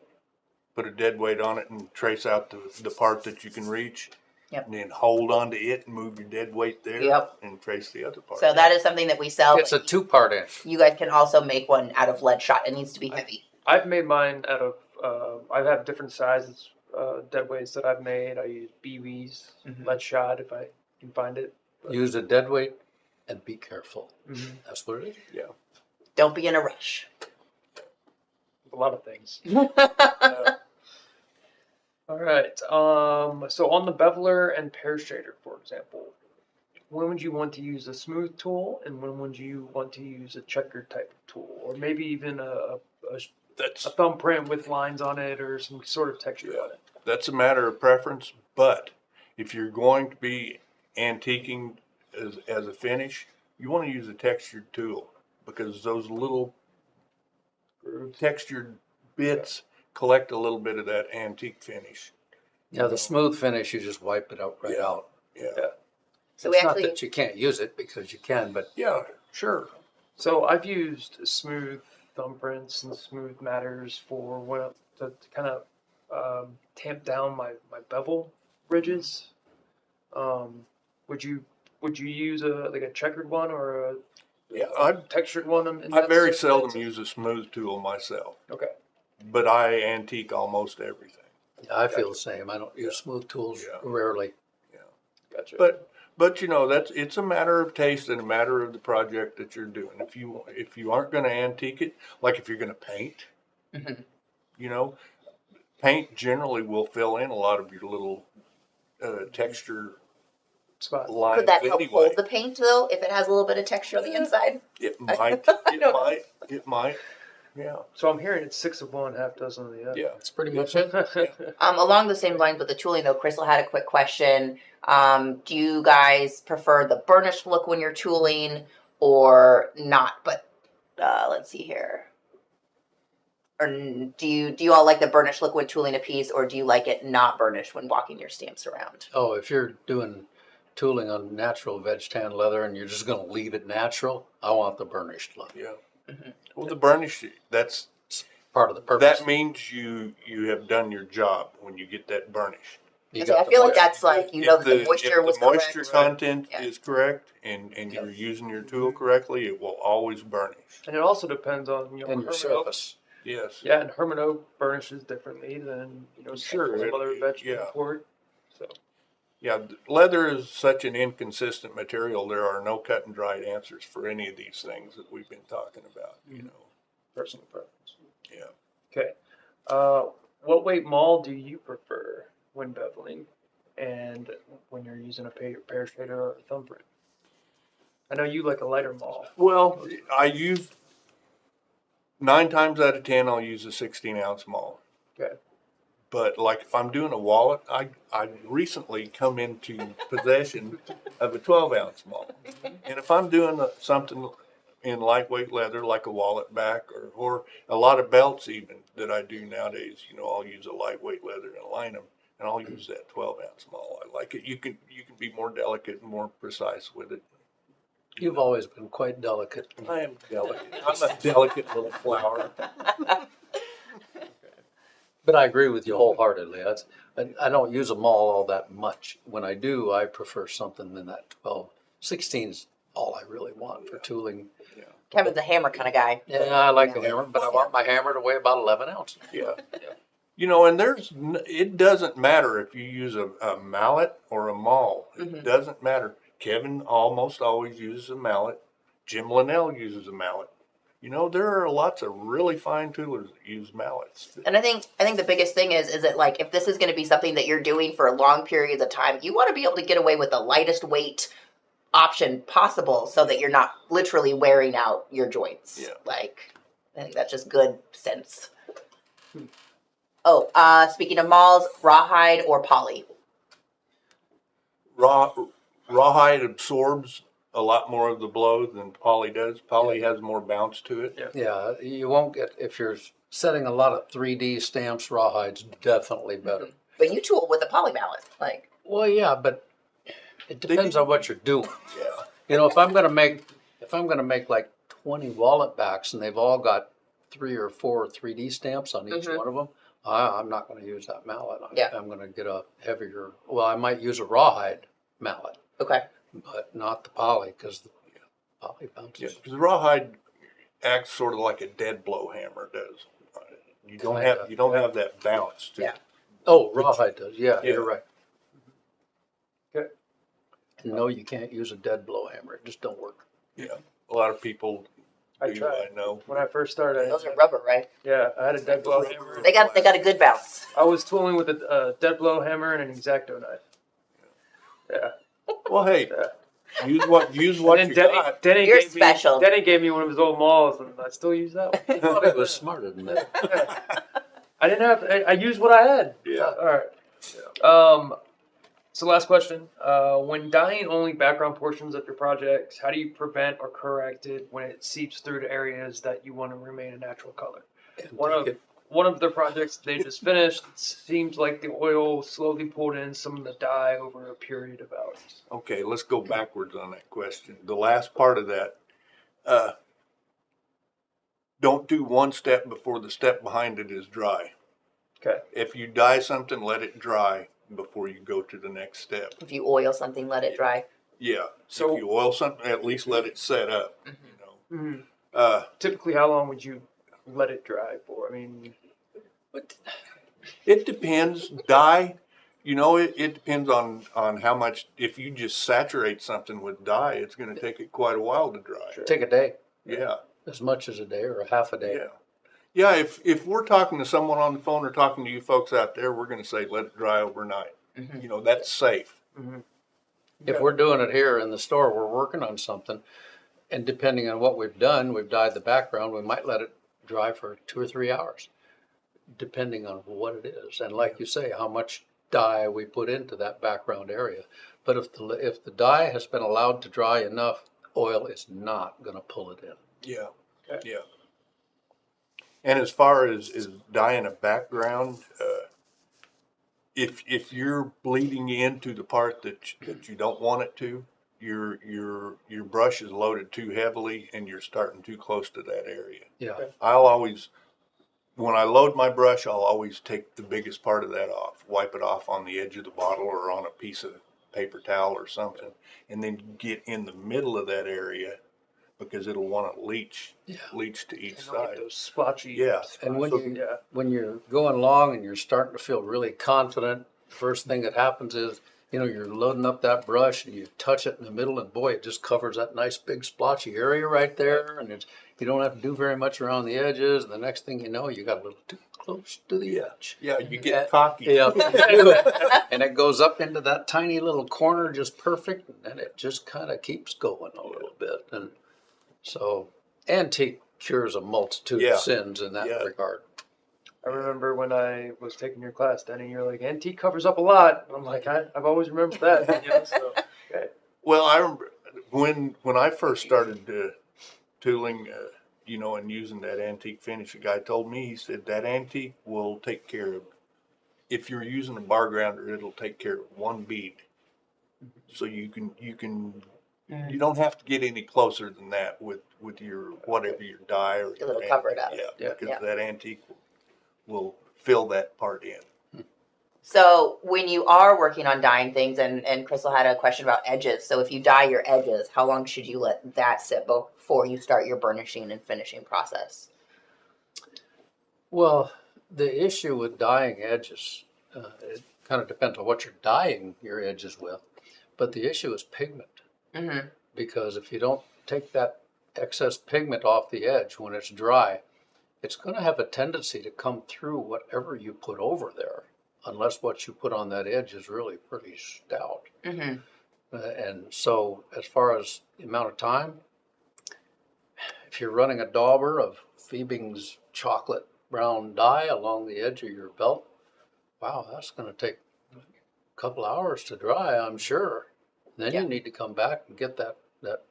Put a dead weight on it and trace out the part that you can reach. Yep. And then hold on to it and move your dead weight there. Yep. And trace the other part. So that is something that we sell. It's a 2-part answer. You guys can also make one out of lead shot. It needs to be heavy. I've made mine out of. I've had different sizes, dead weights that I've made. I use BBs, lead shot if I can find it. Use a dead weight and be careful. That's what it is. Yeah. Don't be in a rush. A lot of things. All right. So on the beveler and pear shader, for example, when would you want to use a smooth tool, and when would you want to use a checkered type of tool, or maybe even a thumbprint with lines on it, or some sort of texture on it? That's a matter of preference, but if you're going to be antiquing as a finish, you want to use a textured tool because those little textured bits collect a little bit of that antique finish. Yeah, the smooth finish, you just wipe it out out. Yeah. So It's we not actually that you can't use it, because you can, but Yeah, sure. So I've used smooth thumbprints and smooth matters for to kind of tamp down my bevel ridges. Would you use a checkered one or a textured one? I very seldom use a smooth tool myself, Okay. but I antique almost everything. I feel the same. I don't use smooth tools rarely. Gotcha. But it's a matter of taste and a matter of the project that you're doing. If you aren't going to antique it, like if you're going to paint, paint generally will fill in a lot of your little texture spot lines. could that help anyway. hold the paint though if it has a little bit of texture on the inside? It might. It might. Yeah. So I'm hearing it's 6 of one, half dozen of the other. Yeah. That's pretty much it. Along the same lines with the tooling though, Crystal had a quick question. Do you guys prefer the burnished look when you're tooling or not? But let's see here. Or do you all like the burnished look when tooling a piece, or do you like it not burnished when walking your stamps around? Oh, if you're doing tooling on natural veg tan leather and you're just going to leave it natural, I want the burnished look. Yeah. Well, the burnish, that's Part of the purpose. that means you have done your job when you get that burnish. You So got I the feel like moisture. that's like that the moisture was if the moisture correct. content Yeah. is correct and you're using your tool correctly, it will always burnish. And it also depends on and your Herman Oak. surface. Yes. Yeah, and Herman Oak burnishes differently than Sure, some other veg yeah. import. So Yeah, leather is such an inconsistent material. There are no cut and dried answers for any of these things that we've been talking about. personal preference. Yeah. Okay. What weight maul do you prefer when beveling, and when you're using a pear shader or a thumbprint? I know you like a lighter maul. Well, I use 9 times out of 10 I'll use a 16-ounce maul. Okay. But like if I'm doing a wallet, I recently come into possession of a 12-ounce maul. And if I'm doing something in lightweight leather like a wallet back or a lot of belts even that I do nowadays, I'll use a lightweight leather and align them, and I'll use that 12-ounce maul. I like it. You can be more delicate and more precise with it. You've always been quite delicate. I am delicate. I'm a delicate little flower. But I agree with you wholeheartedly. I don't use a maul all that much. When I do, I prefer something in that 12. 16's all I really want for tooling. Kevin's a hammer kind of guy. Yeah, I like a hammer, but I want my hammer to weigh about 11 ounces. Yeah. You know, and it doesn't matter if you use a mallet or a maul. It doesn't matter. Kevin almost always uses a mallet. Jim Linnell uses a mallet. You know, there are lots of really fine toolers that use mallets. And I think the biggest thing is that, like, if this is going to be something that you're doing for long periods of time, you want to be able to get away with the lightest weight option possible so that you're not literally wearing out your joints. Yeah. Like, I think that's just good sense. Oh, speaking of malls, rawhide or poly? Rawhide absorbs a lot more of the blow than poly does. Poly has more bounce to it. Yeah, you won't get, if you're setting a lot of 3D stamps, rawhide's definitely better. But you tool with a poly mallet, like. Well, yeah, but it depends on what you're doing. Yeah. You know, if I'm gonna make like 20 wallet backs and they've all got 3 or 4 3D stamps on each one of them, I'm not going to use that mallet. I'm going to get a heavier. Well, I might use a rawhide mallet, Okay. but not the poly because the poly bounces. Yeah, because rawhide acts sort of like a dead blow hammer does. You don't have that bounce to it. Oh, rawhide does. Yeah, Yeah. you're right. Okay. No, you can't use a dead blow hammer. It just don't work. Yeah, a lot of people I do. tried. I know. When I first started, Those are rubber, right? yeah, I had a dead blow hammer. They got a good bounce. I was tooling with a dead blow hammer and an X-Acto knife. Yeah. Well, hey, Yeah. use what you got. Denny You're gave special. Denny gave me one of his old malls, and I still use that one. I thought he was smarter than that. I didn't have. I used what I had. Yeah. All right. So last question: when dyeing only background portions of your projects, how do you prevent or correct it when it seeps through to areas that you want to remain a natural color? One of the projects they just finished, it seems like the oil slowly pulled in some of the dye over a period of hours. Okay, let's go backwards on that question. The last part of that, don't do one step before the step behind it is dry. Okay. If you dye something, let it dry before you go to the next step. If you oil something, let it dry. Yeah. So- if you oil something, at least let it set up. You know. Mm-hmm. Typically, how long would you let it dry for? I mean, It depends. Dye, you know, it depends on how much. If you just saturate something with dye, it's going to take it quite a while to dry. Take a day, Yeah. as much as a day or a half a day. Yeah. Yeah, if we're talking to someone on the phone or talking to you folks out there, we're going to say let it dry overnight. You know, that's safe. If we're doing it here in the store, we're working on something, and depending on what we've done, we've dyed the background, we might let it dry for 2 or 3 hours, depending on what it is. And like you say, how much dye we put into that background area. But if the dye has been allowed to dry enough, oil is not going to pull it in. Yeah. Okay. Yeah. And as far as dyeing a background, if you're bleeding into the part that you don't want it to, your brush is loaded too heavily and you're starting too close to that area. Yeah. Okay. I'll always, when I load my brush, I'll always take the biggest part of that off, wipe it off on the edge of the bottle or on a piece of paper towel or something, and then get in the middle of that area because it'll want to leach to each and I'll get side. those splotchy. Yeah. And Yeah. when you're going along and you're starting to feel really confident, the first thing that happens is, you know, you're loading up that brush and you touch it in the middle and boy, it just covers that nice big splotchy area right there. And you don't have to do very much around the edges. And the next thing you know, you got a little too close to the edge. Yeah, you get cocky. Yeah. And it goes up into that tiny little corner just perfect. And then it just kind of keeps going a little bit. And so antique cures a multitude Yeah. of sins in that Yeah. regard. I remember when I was taking your class, Denny, you're like, antique covers up a lot. I'm like, I've always remembered that. You know, so, okay. Well, I remember when I first started tooling, you know, and using that antique finish, a guy told me, he said, that antique will take care of, if you're using a bar grounder, it'll take care of one bead. So you don't have to get any closer than that with your, whatever your dye or It'll your cover it antique. up. Yeah, Yeah. because that antique will fill that part in. So when you are working on dyeing things, and Crystal had a question about edges. So if you dye your edges, how long should you let that sit before you start your burnishing and finishing process? Well, the issue with dyeing edges, it kind of depends on what you're dyeing your edges with, but the issue is pigment. Mm-hmm. Because if you don't take that excess pigment off the edge when it's dry, it's going to have a tendency to come through whatever you put over there, unless what you put on that edge is really pretty stout. Mm-hmm. And so, as far as the amount of time, if you're running a dauber of Phoebing's chocolate brown dye along the edge of your belt, wow, that's going to take a couple hours to dry, I'm sure. Then Yeah. you need to come back and get that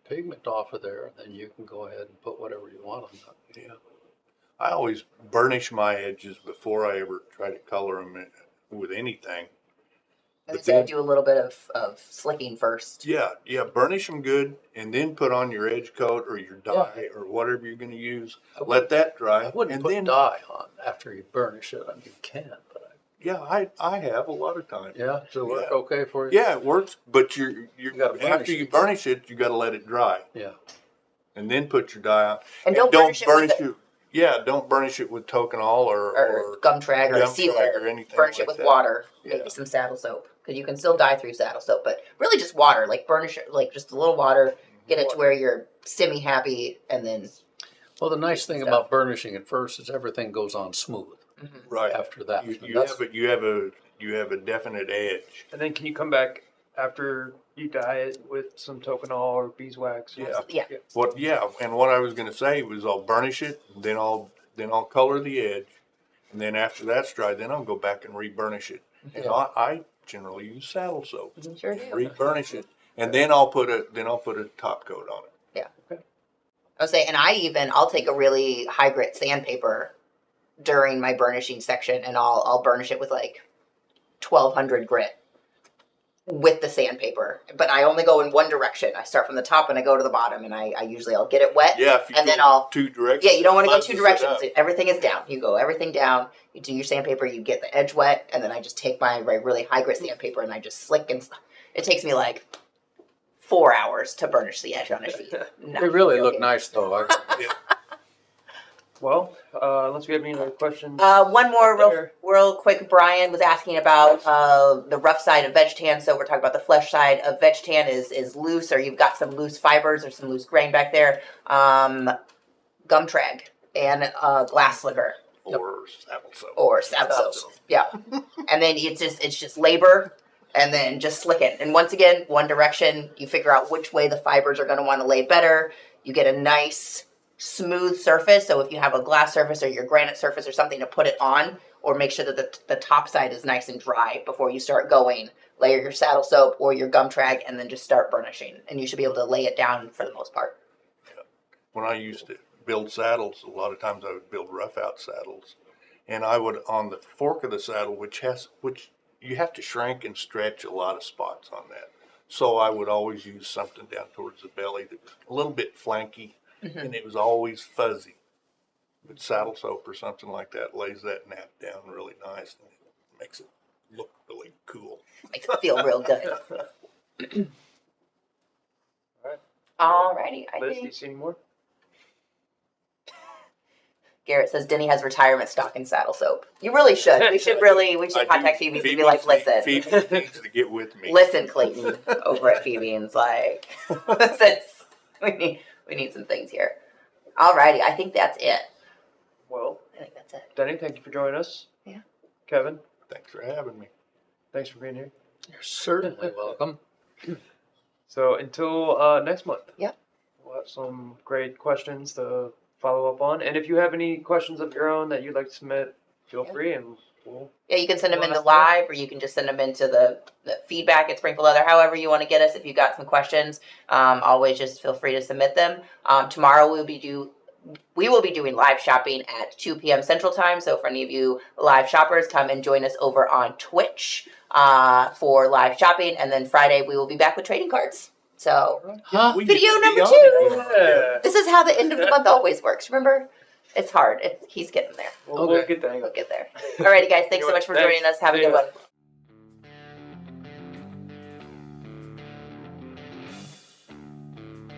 pigment off of there, and then you can go ahead and put whatever you want on that. Yeah. I always burnish my edges before I ever try to color them with anything. I But would say then- do a little bit of slicking first. Yeah, burnish them good, and then put on your edge coat or your dye or whatever you're going to use. Let that dry, I wouldn't and put then dye on after you burnish it. I mean, you can, but I have a lot of times. yeah, does it work Yeah. okay for you? Yeah, it works, but you gotta burnish after it you again. burnish it, you got to let it dry, Yeah. and then put your dye on. And don't burnish it with it. Yeah, don't burnish it with toconol or gum trag or gum seal trag it. or anything Burnish like it with that. water, Yeah. maybe some saddle soap, because you can still dye through saddle soap, but really just water. Like burnish it, like just a little water. Get it to where you're semi-happy, and then Well, the nice thing Stuff. about burnishing at first is everything goes on smooth Right. after that. You, And you that's- have a definite edge. And then can you come back after you dye it with some toconol or beeswax? Yeah. yeah. And what I was going to say was I'll burnish it, then I'll color the edge, and then after that's dry, then I'll go back and re-burnish it. And Yeah. I generally use saddle soap. Sure do. Re-burnish it, and then I'll put a top coat on it. I would say, and I'll take a really high grit sandpaper during my burnishing section, and I'll burnish it with like 1200 grit with the sandpaper. But I only go in one direction. I start from the top and I go to the bottom, and I'll get it wet. Yeah, if you And go then I'll- two directions. Yeah, you don't want to go it two fuzzes it directions. up. Everything is down. You go everything down. You do your sandpaper. You get the edge wet, and then I just take my really high grit sandpaper and I just slick and. It takes me like 4 hours to burnish the edge on a sheet. No, They really you're look okay. nice, though. Well, unless we have any other questions. One more There. real quick. Brian was asking about the rough side of veg tan. So we're talking about the flesh side of veg tan is loose, or you've got some loose fibers or some loose grain back there. Gum trag and glass slicker Or saddle soap. or saddle soap. Yeah, and then it's just labor, and then just slick it. And once again, one direction. You figure out which way the fibers are going to want to lay better. You get a nice smooth surface. So if you have a glass surface or your granite surface or something to put it on, or make sure that the top side is nice and dry before you start going, layer your saddle soap or your gum trag, and then just start burnishing. And you should be able to lay it down for the most part. When I used to build saddles, a lot of times I would build rough out saddles, and I would on the fork of the saddle, which you have to shrink and stretch a lot of spots on that. So I would always use something down towards the belly that was a little bit flanky, and it was always fuzzy. But saddle soap or something like that lays that nap down really nice and it makes it look really cool. Makes it feel real good. Alrighty, I Liz, do you think see any more? Garrett says Denny has retirement stock in saddle soap. You really should. We should I contact do- Phoebe and be like, listen, Phoebe needs to get with me. listen, Clayton, over at Phoebe, and it's like, listen, we need some things here. Alrighty, I think that's it. Well, I think that's it. Denny, thank you for joining us. Yeah. Kevin, Thanks for having me. thanks for being here. You're certainly welcome. So until next month. Yep. We'll have some great questions to follow up on. And if you have any questions of your own that you'd like to submit, feel Yeah. free and we'll Yeah, you can send them Well, into that's fine. live, or you can just send them into the feedback at Sprinkle Leather, however you want to get us. If you've got some questions, always just feel free to submit them. Tomorrow we will be doing live shopping at 2 p.m. Central Time. So for any of you live shoppers, come and join us over on Twitch for live shopping. And then Friday we will be back with trading cards. So Huh? We get Video to be number on 2. it. Yeah. this is how the end of the month always works. Remember, it's hard. He's getting there. We'll Okay. get the hang of We'll it. get there. Alrighty, guys. Thanks so Anyway, much for thanks. joining us. Have a See good ya. one.